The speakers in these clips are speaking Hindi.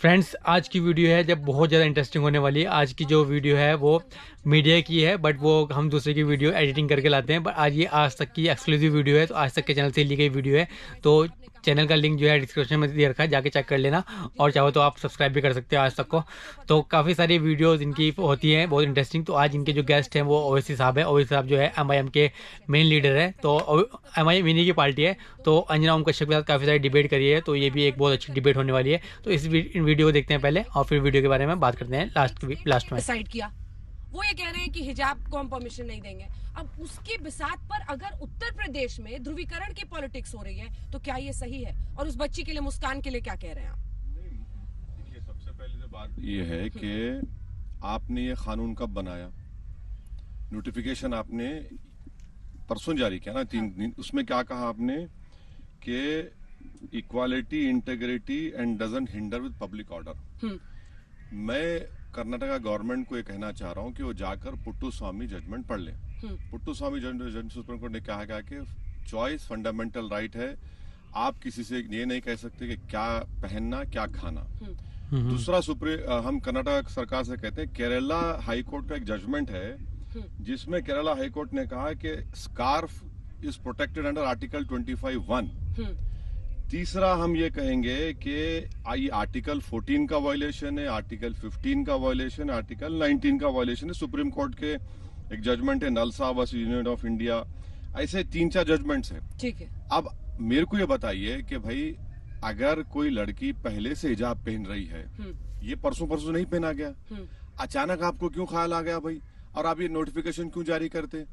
फ्रेंड्स, आज की वीडियो है जब बहुत ज़्यादा इंटरेस्टिंग होने वाली है। आज की जो वीडियो है वो मीडिया की है, बट वो हम दूसरे की वीडियो एडिटिंग करके लाते हैं। बट आज ये आज तक की एक्सक्लूसिव वीडियो है, तो आज तक के चैनल से ली गई वीडियो है। तो चैनल का लिंक जो है डिस्क्रिप्शन में दे रखा है, जाके चेक कर लेना। और चाहो तो आप सब्सक्राइब भी कर सकते हो आज तक को। तो काफ़ी सारी वीडियोज़ इनकी होती हैं बहुत इंटरेस्टिंग। तो आज इनके जो गेस्ट हैं वो ओवैसी साहब है। ओवैसी साहब जो है एमआईएम के मेन लीडर है। तो एमआईएम इन्हीं की पार्टी है। तो अंजना ओम कश्यप के साथ काफ़ी सारी डिबेट करी है, तो ये भी एक बहुत अच्छी डिबेट होने वाली है। तो इन वीडियो को देखते हैं पहले, और फिर वीडियो के बारे में बात करते हैं लास्ट में। डिसाइड किया, वो ये कह रहे हैं कि हिजाब को हम परमिशन नहीं देंगे। अब उसकी बिसात पर अगर उत्तर प्रदेश में ध्रुवीकरण की पॉलिटिक्स हो रही है तो क्या ये सही है? और उस बच्ची के लिए, मुस्कान के लिए क्या कह रहे हैं आप? देखिए, सबसे पहले तो बात ये है कि आपने ये कानून कब बनाया? नोटिफिकेशन आपने परसों जारी किया ना, 3 दिन। उसमें क्या कहा आपने कि equality, integrity and doesn't hinder with public order. मैं कर्नाटका गवर्नमेंट को ये कहना चाह रहा हूँ कि वो जाकर पुट्टू स्वामी जजमेंट पढ़ ले। पुट्टू स्वामी जजमेंट सुप्रीम कोर्ट ने कहा गया कि चॉइस फंडामेंटल राइट है। आप किसी से ये नहीं कह सकते कि क्या पहनना, क्या खाना। दूसरा, हम कर्नाटक सरकार से कहते हैं, केरला हाई कोर्ट का एक जजमेंट है जिसमें केरला हाई कोर्ट ने कहा कि scarf is protected under article 25(1). तीसरा, हम ये कहेंगे कि ये आर्टिकल 14 का वायलेशन है, आर्टिकल 15 का वायलेशन है, आर्टिकल 19 का वायलेशन है। सुप्रीम कोर्ट के एक जजमेंट है नलसा वर्सेस यूनियन ऑफ इंडिया। ऐसे 3-4 जजमेंट्स हैं। ठीक है। अब मेरे को ये बताइए कि भाई, अगर कोई लड़की पहले से हिजाब पहन रही है, ये परसों नहीं पहना गया, अचानक आपको क्यों ख्याल आ गया भाई? और आप ये नोटिफिकेशन क्यों जारी करते?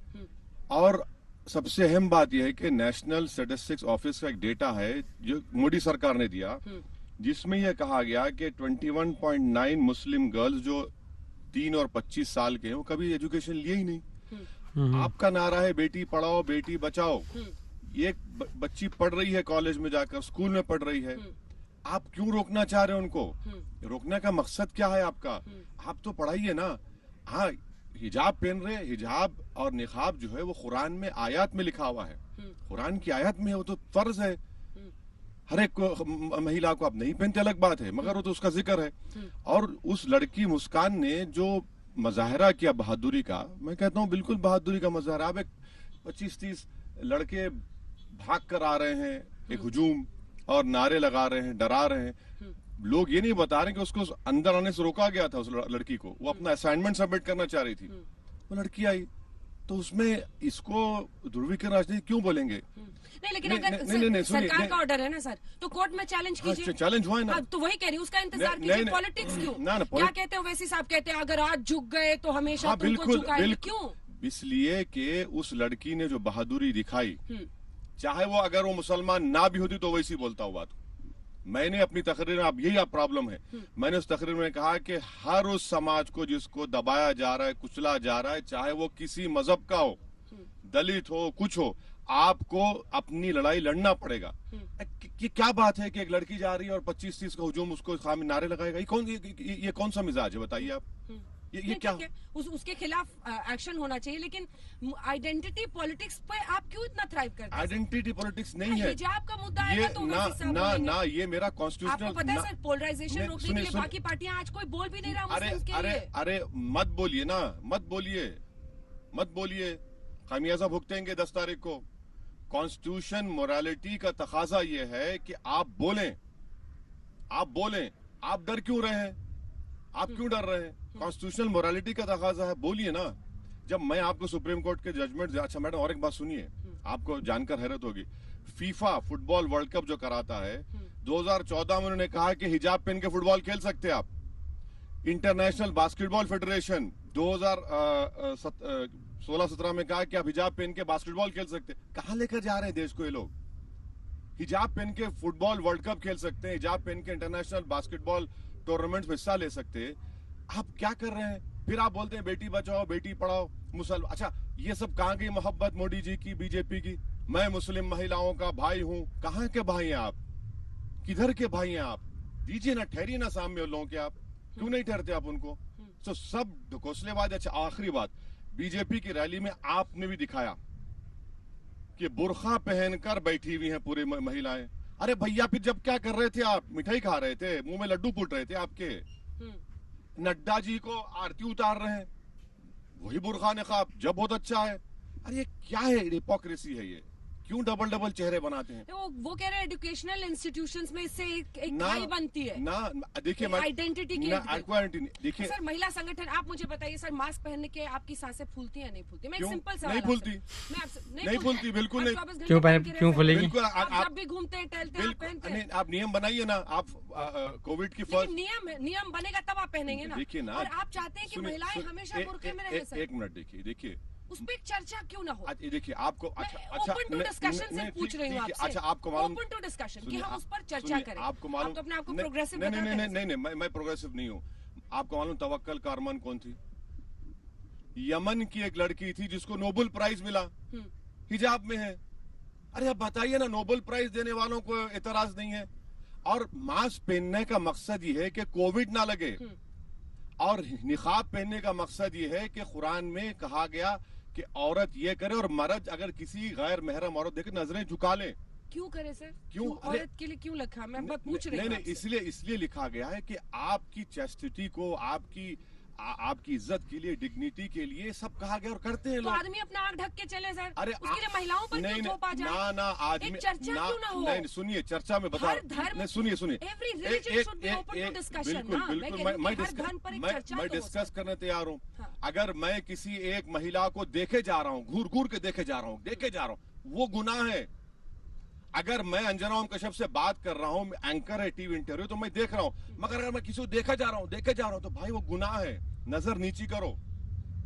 और सबसे अहम बात यह है कि नेशनल स्टैटिस्टिक्स ऑफिस का एक डेटा है जो मोदी सरकार ने दिया, जिसमें यह कहा गया कि 21.9 मुस्लिम गर्ल्स जो 3 और 25 साल के हैं वो कभी एजुकेशन लिए ही नहीं। आपका नारा है बेटी पढ़ाओ बेटी बचाओ। ये बच्ची पढ़ रही है, कॉलेज में जाकर स्कूल में पढ़ रही है। आप क्यों रोकना चाह रहे हैं उनको? रोकने का मकसद क्या है आपका? आप तो पढ़ाइए ना। हाँ, हिजाब पहन रहे, हिजाब और निकाब जो है वो कुरान में आयत में लिखा हुआ है। कुरान की आयत में है, वो तो फर्ज है। हर एक महिला को आप नहीं पहनते अलग बात है, मगर वो तो उसका जिक्र है। और उस लड़की मुस्कान ने जो मुजाहरा किया बहादुरी का, मैं कहता हूँ बिल्कुल बहादुरी का मुजाहरा। अब 25-30 लड़के भाग कर आ रहे हैं, एक हुजूम, और नारे लगा रहे हैं, डरा रहे हैं। लोग ये नहीं बता रहे कि उसको अंदर आने से रोका गया था। उस लड़की को, वो अपना असाइनमेंट सबमिट करना चाह रही थी, वो लड़की आई। तो उसमें इसको ध्रुवीकरण राजनीति क्यों बोलेंगे? नहीं, लेकिन अगर सरकार का ऑर्डर है ना सर, तो कोर्ट में चैलेंज कीजिए। चैलेंज हुआ है ना, तो वही कह रही हूँ, उसका इंतजार कीजिए। पॉलिटिक्स क्यों? क्या कहते हैं वैसी साहब, कहते हैं अगर आज झुक गए तो हमेशा तुमको झुकाएंगे। क्यों? इसलिए कि उस लड़की ने जो बहादुरी दिखाई, चाहे वो अगर वो मुसलमान ना भी होती तो वैसी बोलता हुआ। तो मैंने अपनी तकरीर में, अब यही आप प्रॉब्लम है, मैंने उस तकरीर में कहा कि हर उस समाज को जिसको दबाया जा रहा है, कुचला जा रहा है, चाहे वो किसी मजहब का हो, दलित हो, कुछ हो, आपको अपनी लड़ाई लड़ना पड़ेगा। कि क्या बात है कि एक लड़की जा रही है और 25-30 का हुजूम उसको नारे लगाएगा? ये कौन सा मिजाज है बताइए आप? ये क्या है? उसके खिलाफ एक्शन होना चाहिए, लेकिन आइडेंटिटी पॉलिटिक्स पे आप क्यों इतना थ्राइव करते हैं? आइडेंटिटी पॉलिटिक्स नहीं है। हिजाब का मुद्दा है तो ना ये मेरा कॉन्स्टिट्यूशनल। आपको पता है सर, पोलराइजेशन रोकने के लिए बाकी पार्टियां आज कोई बोल भी नहीं रहा मुस्लिम्स के लिए। अरे मत बोलिए ना, मत बोलिए। खामियाजा भुगतेंगे 10 तारीख को। कॉन्स्टिट्यूशन मोरालिटी का तकाजा ये है कि आप बोलें। आप डर क्यों रहे हैं? आप क्यों डर रहे हैं? कॉन्स्टिट्यूशनल मोरालिटी का तकाजा है, बोलिए ना। जब मैं आपको सुप्रीम कोर्ट के जजमेंट, अच्छा मैडम और एक बात सुनिए, आपको जानकर हैरत होगी। फीफा फुटबॉल वर्ल्ड कप जो कराता है, 2014 में उन्होंने कहा कि हिजाब पहन के फुटबॉल खेल सकते हैं आप। इंटरनेशनल बास्केटबॉल फेडरेशन 2016-17 में कहा कि आप हिजाब पहन के बास्केटबॉल खेल सकते हैं। कहां लेकर जा रहे हैं देश को ये लोग? हिजाब पहन के फुटबॉल वर्ल्ड कप खेल सकते हैं, हिजाब पहन के इंटरनेशनल बास्केटबॉल टूर्नामेंट्स में हिस्सा ले सकते हैं। आप क्या कर रहे हैं? फिर आप बोलते हैं बेटी बचाओ बेटी पढ़ाओ, मुसलमान। अच्छा, ये सब कहां गई मोहब्बत मोदी जी की, बीजेपी की? मैं मुस्लिम महिलाओं का भाई हूं। कहां के भाई हैं आप? किधर के भाई हैं आप? दीजिए ना, ठहरिए ना सामने लोगों के। आप क्यों नहीं ठहरते आप उनको? तो सब ढकोसलेबाज। अच्छा, आखिरी बात, बीजेपी की रैली में आपने भी दिखाया कि बुर्खा पहनकर बैठी हुई हैं पूरी महिलाएं। अरे भैया फिर जब क्या कर रहे थे आप? मिठाई खा रहे थे, मुंह में लड्डू फूट रहे थे आपके। नड्डा जी को आरती उतार रहे हैं, वही बुरखा निकाब, जब बहुत अच्छा है। अरे ये क्या है, हिपोक्रेसी है ये? क्यों डबल डबल चेहरे बनाते हैं? वो कह रहे हैं एजुकेशनल इंस्टीट्यूशंस में इससे एक खाई बनती है ना। देखिए आइडेंटिटी की। देखिए सर महिला संगठन, आप मुझे बताइए सर, मास्क पहनने के आपकी सांसें फूलती है नहीं फूलती? मैं एक सिंपल सवाल नहीं फूलती, नहीं फूलती, बिल्कुल नहीं। क्यों फूलेगी? बिल्कुल आप जब भी घूमते हैं टहलते हैं आप पहनते हैं। आप नियम बनाइए ना, आप कोविड की फर्स्ट नियम बनेगा तब आप पहनेंगे ना। देखिए ना, और आप चाहते हैं कि महिलाएं हमेशा बुर्के में रहे सर। एक मिनट देखिए उस पर चर्चा क्यों ना हो? देखिए आपको ओपन टू डिस्कशन से पूछ रही हूँ आपसे। अच्छा आपको मालूम, ओपन टू डिस्कशन कि हम उस पर चर्चा करें। आपको मालूम, आप तो अपने आप को प्रोग्रेसिव नहीं, मैं प्रोग्रेसिव नहीं हूँ। आपको मालूम तवक्कल कारमन कौन थी? यमन की एक लड़की थी जिसको नोबेल प्राइज मिला, हिजाब में है। अरे अब बताइए ना, नोबेल प्राइज देने वालों को एतराज नहीं है? और मास्क पहनने का मकसद ये है कि कोविड ना लगे, और निकाब पहनने का मकसद ये है कि कुरान में कहा गया कि औरत ये करे और मर्द अगर किसी गैर महरम औरत देखे नजरें झुका ले। क्यों करे सर? क्यों औरत के लिए क्यों लिखा? मैं पूछ रही हूँ। नहीं, इसलिए लिखा गया है कि आपकी चेस्टिटी को, आपकी इज्जत के लिए, डिग्निटी के लिए सब कहा गया और करते हैं तो लोग। आदमी अपना आंख ढक के चले सर। अरे उसके लिए महिलाओं पर क्यों थोपा जाए? ना आदमी चर्चा क्यों ना हो? नहीं, सुनिए, चर्चा में बता, नहीं सुनिए, मैं डिस्कस करने तैयार हूँ। अगर मैं किसी एक महिला को देखे जा रहा हूँ, घूर के देखे जा रहा हूँ, वो गुनाह है। अगर मैं अंजना ओम कश्यप से बात कर रहा हूँ, एंकर है टीवी इंटरव्यू, तो मैं देख रहा हूँ, मगर अगर मैं किसी को देखा जा रहा हूँ तो भाई वो गुनाह है। नजर नीची करो।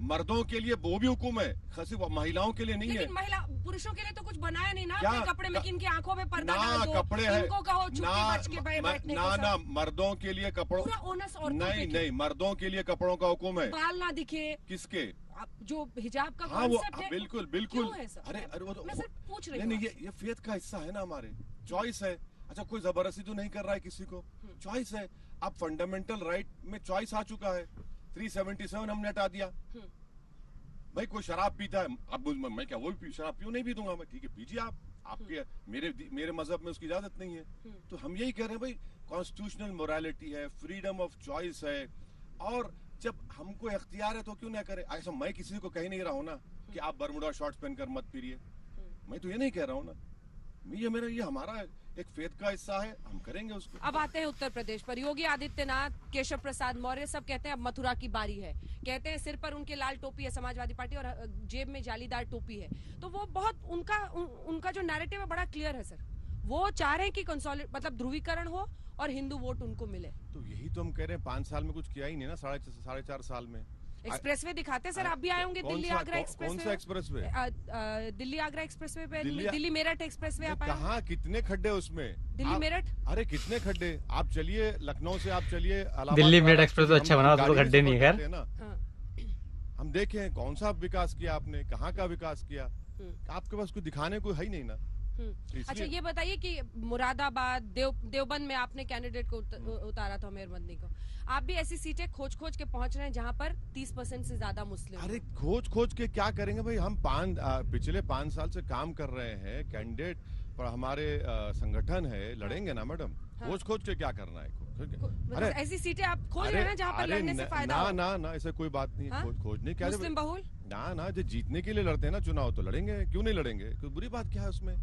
मर्दों के लिए वो भी हुक्म है, खसी महिलाओं के लिए नहीं है। महिला पुरुषों के लिए तो कुछ बनाया नहीं ना क्या अपने कपड़े में, किनकी आंखों में पर्दा डाल दो, कपड़े है इनको कहो छुट्टी बच के बैठने को। ना मर्दों के लिए कपड़ों, नहीं मर्दों के लिए कपड़ों का हुक्म है। बाल ना दिखे किसके? जो हिजाब का कॉन्सेप्ट है। बिल्कुल अरे वो तो पूछ रही हूँ। ये फेथ का हिस्सा है ना, हमारे चॉइस है। अच्छा कोई जबरदस्ती तो नहीं कर रहा है किसी को, चॉइस है। अब फंडामेंटल राइट में चॉइस आ चुका है। 377 हमने हटा दिया। भाई कोई शराब पीता है, अब मैं क्या वो भी शराब पीऊं? नहीं पी दूंगा मैं, ठीक है पीजिए आप, आपके मेरे मजहब में उसकी इजाजत नहीं है। तो हम यही कह रहे हैं भाई, कॉन्स्टिट्यूशनल मोरालिटी है, फ्रीडम ऑफ चॉइस है, और जब हमको इख्तियार है तो क्यों ना करे? ऐसा मैं किसी को कह नहीं रहा हूँ ना कि आप बरमुडा शॉर्ट्स पहनकर मत पीरिए, मैं तो ये नहीं कह रहा हूँ ना। ये हमारा एक फेथ का हिस्सा है, हम करेंगे उसको। अब आते हैं उत्तर प्रदेश पर। योगी आदित्यनाथ, केशव प्रसाद मौर्य सब कहते हैं अब मथुरा की बारी है। कहते हैं सिर पर उनके लाल टोपी है समाजवादी पार्टी, और जेब में जालीदार टोपी है। तो वो बहुत उनका जो नैरेटिव है बड़ा क्लियर है सर। वो चाह रहे हैं कि मतलब ध्रुवीकरण हो और हिंदू वोट उनको मिले। तो यही तो हम कह रहे हैं, 5 साल में कुछ किया ही नहीं ना, 4.5 साल में। एक्सप्रेसवे दिखाते सर, आप भी आए होंगे दिल्ली आगरा एक्सप्रेसवे। कौन सा एक्सप्रेसवे? दिल्ली आगरा एक्सप्रेसवे पे, दिल्ली मेरठ एक्सप्रेसवे आप आए? कहाँ, कितने खड्डे उसमें? दिल्ली मेरठ, अरे कितने खड्डे? आप चलिए लखनऊ से, आप चलिए दिल्ली मेरठ एक्सप्रेस तो अच्छा बना, तो खड्डे नहीं है ना। हम देखें कौन सा विकास किया आपने, कहाँ का विकास किया? आपके पास कुछ दिखाने को है ही नहीं ना। अच्छा ये बताइए कि मुरादाबाद, देवबंद में आपने कैंडिडेट को उतारा था, मेयर मदनी को। आप भी ऐसी सीटें खोज के पहुंच रहे हैं जहां पर 30% से ज्यादा मुस्लिम। अरे खोज के क्या करेंगे भाई? हम पिछले 5 साल से काम कर रहे हैं, कैंडिडेट पर हमारे संगठन है, लड़ेंगे ना मैडम। हाँ। खोज के क्या करना है? अरे ऐसी सीटें आप खोज रहे हैं जहां पर लड़ने से फायदा हो। ना ऐसा कोई बात नहीं। हाँ? खोजने क्या, मुस्लिम बहुल ना जो जीतने के लिए लड़ते हैं ना चुनाव, तो लड़ेंगे, क्यों नहीं लड़ेंगे? कोई बुरी बात क्या है उसमें?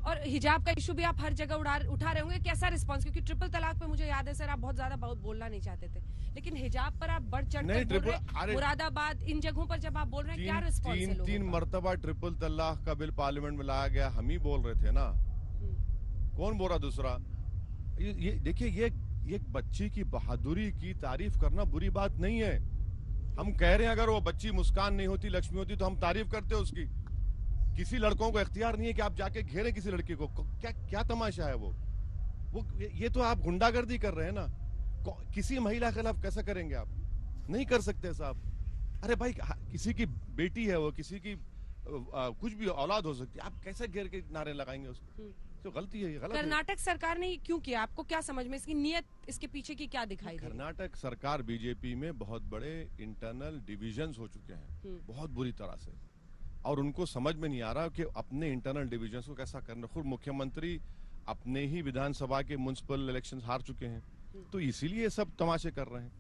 और हिजाब का इशू भी आप हर जगह उठा रहे होंगे, कैसा रिस्पांस? क्योंकि ट्रिपल तलाक पे मुझे याद है सर आप बहुत ज्यादा बोलना नहीं चाहते थे, लेकिन हिजाब पर आप बढ़ चढ़ कर बोल रहे हैं। मुरादाबाद, इन जगहों पर जब आप बोल रहे हैं, क्या रिस्पांस है लोगों का? 3 मरतबा ट्रिपल तलाक का बिल पार्लियामेंट में लाया गया, हम ही बोल रहे थे ना, कौन बोल रहा दूसरा? ये देखिए, ये बच्ची की बहादुरी की तारीफ करना बुरी बात नहीं है। हम कह रहे हैं अगर वो बच्ची मुस्कान नहीं होती, लक्ष्मी होती, तो हम तारीफ करते उसकी। किसी लड़कों को इख्तियार नहीं है कि आप जाके घेरे किसी लड़की को। क्या तमाशा है वो ये तो आप गुंडागर्दी कर रहे हैं ना। किसी महिला के खिलाफ कैसा करेंगे आप? नहीं कर सकते साहब। अरे भाई किसी की बेटी है वो, किसी की कुछ भी औलाद हो सकती है, आप कैसे घेर के नारे लगाएंगे उसको? तो गलती है, ये गलत है। कर्नाटक सरकार ने क्यों किया? आपको क्या समझ में, इसकी नीयत, इसके पीछे की क्या दिखाई दी? कर्नाटक सरकार, बीजेपी में बहुत बड़े इंटरनल डिविजन्स हो चुके हैं, बहुत बुरी तरह से, और उनको समझ में नहीं आ रहा कि अपने इंटरनल डिविजन्स को कैसा करना। खुद मुख्यमंत्री अपने ही विधानसभा के म्युनिसिपल इलेक्शंस हार चुके हैं, तो इसीलिए सब तमाशे कर रहे हैं।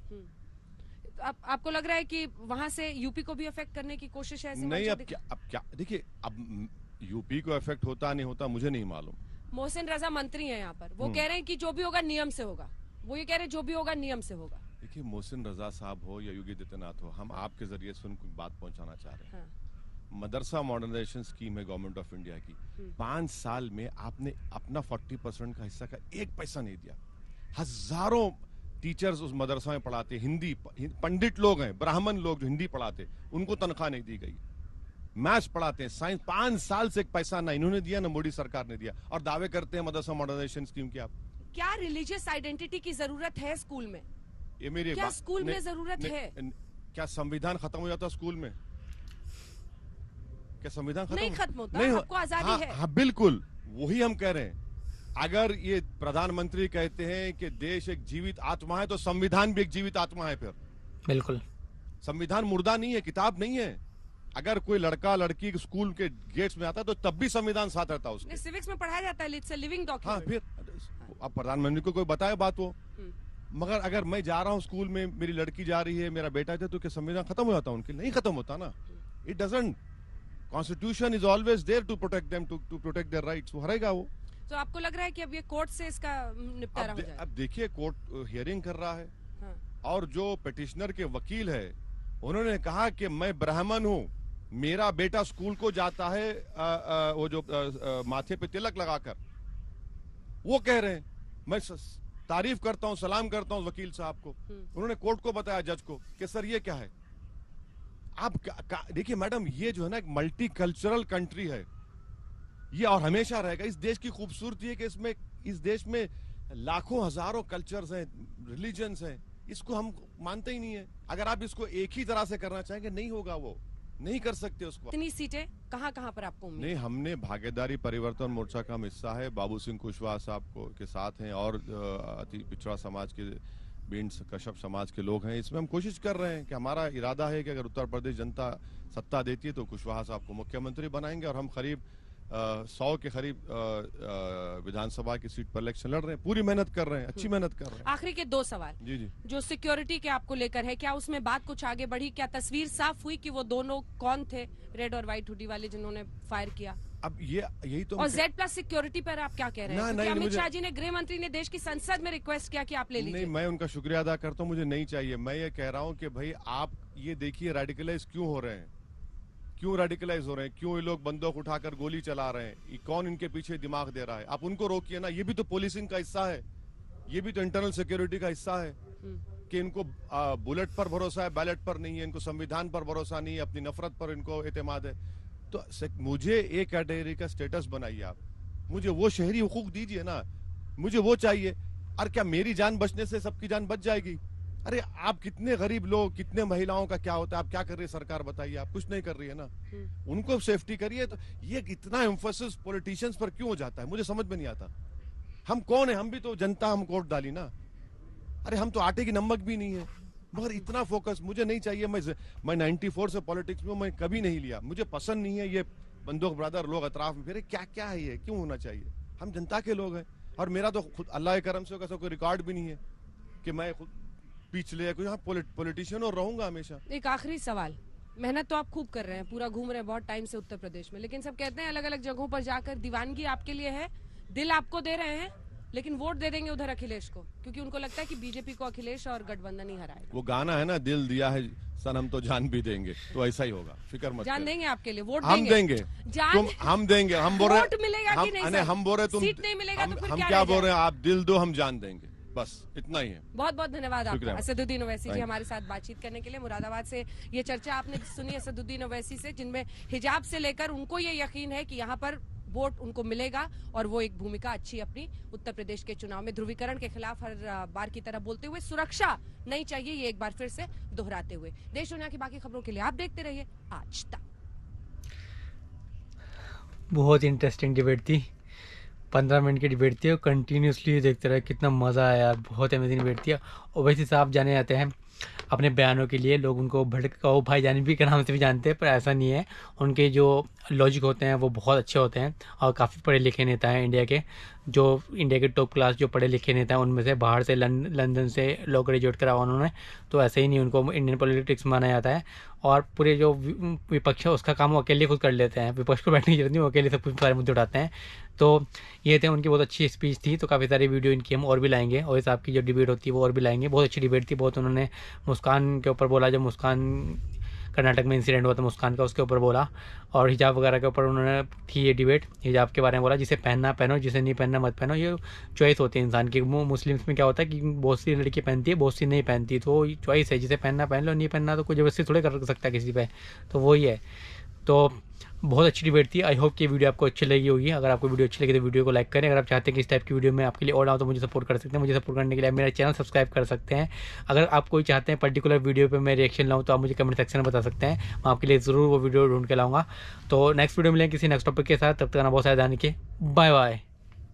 आपको लग रहा है कि वहां से यूपी को भी अफेक्ट करने की कोशिश है? नहीं, अब क्या देखिए, अब यूपी को अफेक्ट होता नहीं होता मुझे नहीं मालूम। मोहसिन रजा मंत्री हैं यहाँ पर, वो कह रहे हैं कि जो भी होगा नियम से होगा। वो ये कह रहे हैं जो भी होगा नियम से होगा। देखिए, मोहसिन रजा साहब हो या योगी आदित्यनाथ हो, हम आपके जरिए से उनको बात पहुंचाना चाह रहे हैं। हाँ। मदरसा मॉडर्नाइजेशन स्कीम है गवर्नमेंट ऑफ इंडिया की, 5 साल में आपने अपना 40% का हिस्सा का 1 पैसा नहीं दिया। हजारों टीचर्स उस मदरसा में पढ़ाते, हिंदी पंडित लोग हैं, ब्राह्मण लोग जो हिंदी पढ़ाते, उनको तनख्वाह नहीं दी गई। मैथ्स पढ़ाते हैं, साइंस, 5 साल से 1 पैसा ना इन्होंने दिया ना मोदी सरकार ने दिया, और दावे करते हैं मदरसा मॉडर्नाइजेशन स्कीम की। आप क्या रिलीजियस आइडेंटिटी की जरूरत है स्कूल में? ये मेरी क्या स्कूल में जरूरत है? क्या संविधान खत्म हो जाता स्कूल में? क्या संविधान नहीं खत्म होता? नहीं, आपको आजादी है। हाँ, बिल्कुल वही हम कह रहे हैं। अगर ये प्रधानमंत्री कहते हैं कि देश एक जीवित आत्मा है, तो संविधान भी एक जीवित आत्मा है। फिर बिल्कुल संविधान मुर्दा नहीं है, किताब नहीं है। अगर कोई लड़का लड़की स्कूल के गेट्स में आता है तो तब भी संविधान साथ रहता है उसके। सिविक्स में पढ़ाया जाता है, इट्स अ लिविंग डॉक्यूमेंट। हाँ, फिर अब प्रधानमंत्री को कोई बताए बात वो। मगर अगर मैं जा रहा हूँ स्कूल में, मेरी लड़की जा रही है, मेरा बेटा है, तो क्या संविधान खत्म हो जाता है उनके? नहीं खत्म होता ना। It doesn't. Constitution is always there to protect them, to protect their rights. वो हरेगा वो। तो आपको लग रहा है कि अब ये कोर्ट से इसका निपटारा हो जाएगा? अब देखिए, कोर्ट हियरिंग कर रहा है। हाँ। और जो पिटिशनर के वकील है, उन्होंने कहा कि मैं ब्राह्मण हूँ, मेरा बेटा स्कूल को जाता है वो जो माथे पे तिलक लगाकर। वो कह रहे हैं, मैं तारीफ करता हूं, सलाम करता हूं वकील साहब को। उन्होंने कोर्ट को बताया, जज को, कि सर ये क्या है। आप देखिए मैडम, ये जो है ना एक मल्टी कल्चरल कंट्री है ये, और हमेशा रहेगा। इस देश की खूबसूरती है कि इसमें, इस देश में लाखों हजारों कल्चर्स हैं, रिलीजन्स हैं। इसको हम मानते ही नहीं है। अगर आप इसको एक ही तरह से करना चाहेंगे, नहीं होगा, वो नहीं कर सकते उसको। इतनी सीटें कहां पर आपको उम्मीद? नहीं, हमने भागीदारी परिवर्तन मोर्चा का हिस्सा है, बाबू सिंह कुशवाहा साहब को के साथ हैं, और अति पिछड़ा समाज के, बींड कश्यप समाज के लोग हैं। इसमें हम कोशिश कर रहे हैं कि हमारा इरादा है कि अगर उत्तर प्रदेश जनता सत्ता देती है तो कुशवाहा साहब को मुख्यमंत्री बनाएंगे, और हम करीब 100 के करीब विधानसभा की सीट पर इलेक्शन लड़ रहे हैं। पूरी मेहनत कर रहे हैं, अच्छी मेहनत कर रहे हैं। आखिरी के 2 सवाल। जी जी। जो सिक्योरिटी के आपको लेकर है, क्या उसमें बात कुछ आगे बढ़ी? क्या तस्वीर साफ हुई कि वो दोनों कौन थे, रेड और व्हाइट हुडी वाले जिन्होंने फायर किया? अब यही तो। और Z+ सिक्योरिटी पर आप क्या कह रहे हैं? क्योंकि अमित शाह जी ने, गृह मंत्री ने देश की संसद में रिक्वेस्ट किया कि आप ले लीजिए। नहीं, मैं उनका शुक्रिया अदा करता हूँ, मुझे नहीं चाहिए। मैं ये कह रहा हूँ कि भाई आप ये देखिए रेडिकलाइज क्यों हो रहे हैं, क्यों रेडिकलाइज हो रहे हैं, क्यों ये लोग बंदूक उठाकर गोली चला रहे हैं, ये कौन इनके पीछे दिमाग दे रहा है? आप उनको रोकिए ना। ये भी तो पुलिसिंग का हिस्सा है, ये भी तो इंटरनल सिक्योरिटी का हिस्सा है कि इनको बुलेट पर भरोसा है, बैलेट पर नहीं है, इनको संविधान पर भरोसा नहीं है, अपनी नफरत पर इनको एतमाद है। तो मुझे एक कैटेगरी का स्टेटस बनाइए आप, मुझे वो शहरी हुकूक दीजिए ना, मुझे वो चाहिए। और क्या मेरी जान बचने से सबकी जान बच जाएगी? अरे आप कितने गरीब लोग, कितने महिलाओं का क्या होता है, आप क्या कर रही है सरकार? बताइए, आप कुछ नहीं कर रही है ना। उनको सेफ्टी करिए। तो ये इतना एम्फोसिस पॉलिटिशियंस पर क्यों हो जाता है, मुझे समझ में नहीं आता। हम कौन है? हम भी तो जनता, हम वोट डाली ना। अरे हम तो आटे की नमक भी नहीं है, मगर इतना फोकस मुझे नहीं चाहिए। मैं 94 से पॉलिटिक्स में मैं कभी नहीं लिया, मुझे पसंद नहीं है ये बंदूक ब्रदर लोग अतराफ में फिर। क्या है ये, क्यों होना चाहिए? हम जनता के लोग हैं, और मेरा तो खुद अल्लाह के करम से कोई रिकॉर्ड भी नहीं है कि मैं खुद पिछले कोई पॉलिटिशियन और रहूंगा हमेशा। एक आखिरी सवाल, मेहनत तो आप खूब कर रहे हैं, पूरा घूम रहे हैं बहुत टाइम से उत्तर प्रदेश में, लेकिन सब कहते हैं अलग अलग जगहों पर जाकर दीवानगी आपके लिए है, दिल आपको दे रहे हैं, लेकिन वोट दे देंगे उधर अखिलेश को, क्योंकि उनको लगता है कि बीजेपी को अखिलेश और गठबंधन ही हराएगा। वो गाना है ना, दिल दिया है सनम तो जान भी देंगे, तो ऐसा ही होगा, फिक्र मत। जान देंगे आपके लिए, वोट हम देंगे, तुम हम देंगे, हम बोल रहे वोट मिलेगा कि नहीं? हम बोल रहे तुम सीट नहीं मिलेगा तो फिर हम क्या बोल रहे हैं? आप दिल दो, हम जान देंगे, बस इतना ही है। बहुत बहुत धन्यवाद आपका असदुद्दीन ओवैसी जी हमारे साथ बातचीत करने के लिए। मुरादाबाद से ये चर्चा आपने सुनी असदुद्दीन ओवैसी से, जिनमें हिजाब से लेकर उनको ये यकीन है कि यहाँ पर वोट उनको मिलेगा, और वो एक भूमिका अच्छी अपनी उत्तर प्रदेश के चुनाव में ध्रुवीकरण के खिलाफ हर बार की तरह बोलते हुए, सुरक्षा नहीं चाहिए ये एक बार फिर से दोहराते हुए। देश दुनिया की बाकी खबरों के लिए आप देखते रहिए आज तक। बहुत इंटरेस्टिंग डिबेट थी, 15 मिनट की डिबेट थी, और कंटिन्यूसली देखते रहे, कितना मज़ा आया, बहुत अमेजिंग डिबेट थी। ओवैसी साहब जाने जाते हैं अपने बयानों के लिए, लोग उनको भड़काऊ भाईजान भी के नाम से भी जानते हैं, पर ऐसा नहीं है। उनके जो लॉजिक होते हैं वो बहुत अच्छे होते हैं, और काफ़ी पढ़े लिखे नेता हैं इंडिया के, जो इंडिया के टॉप क्लास जो पढ़े लिखे नेता हैं उनमें से, बाहर से लंदन से लॉ ग्रेजुएट करा उन्होंने, तो ऐसे ही नहीं उनको इंडियन पॉलिटिक्स माना जाता है। और पूरे जो विपक्ष है उसका काम वो अकेले खुद कर लेते हैं, विपक्ष को बैठने की जरूरत नहीं, वो अकेले सब कुछ सारे मुद्दे उठाते हैं। तो ये थे, उनकी बहुत अच्छी स्पीच थी। तो काफ़ी सारी वीडियो इनकी हम और भी लाएंगे, और इस आपकी जो डिबेट होती है वो और भी लाएंगे। बहुत अच्छी डिबेट थी, बहुत उन्होंने मुस्कान के ऊपर बोला, जब मुस्कान कर्नाटक में इंसिडेंट हुआ था मुस्कान का, उसके ऊपर बोला। और हिजाब वगैरह के ऊपर उन्होंने थी ये डिबेट, हिजाब के बारे में बोला, जिसे पहनना पहनो, जिसे नहीं पहनना मत पहनो, ये चॉइस होती है इंसान की। मुस्लिम्स में क्या होता है कि बहुत सी लड़की पहनती है, बहुत सी नहीं पहनती, तो चॉइस है, जिसे पहनना पहन लो, नहीं पहनना तो कोई जबरदस्ती थोड़े कर सकता है किसी पे, तो वही है। तो बहुत अच्छी डिबेट थी। आई होप कि वीडियो आपको अच्छी लगी होगी। अगर आपको वीडियो अच्छी लगी तो वीडियो को लाइक करें। अगर आप चाहते हैं कि इस टाइप की वीडियो में आपके लिए और आऊँ तो मुझे सपोर्ट कर सकते हैं। मुझे सपोर्ट करने के लिए आप मेरा चैनल सब्सक्राइब कर सकते हैं। अगर आप कोई चाहते हैं पर्टिकुलर वीडियो पे मैं रिएक्शन लाऊँ तो आप मुझे कमेंट सेक्शन में बता सकते हैं, मैं आपके लिए ज़रूर वो वीडियो ढूंढ के लाऊँगा। तो नेक्स्ट वीडियो मिलेंगे किसी नेक्स्ट टॉपिक के साथ, तब तक आना बहुत सारे जाने के, बाय बाय।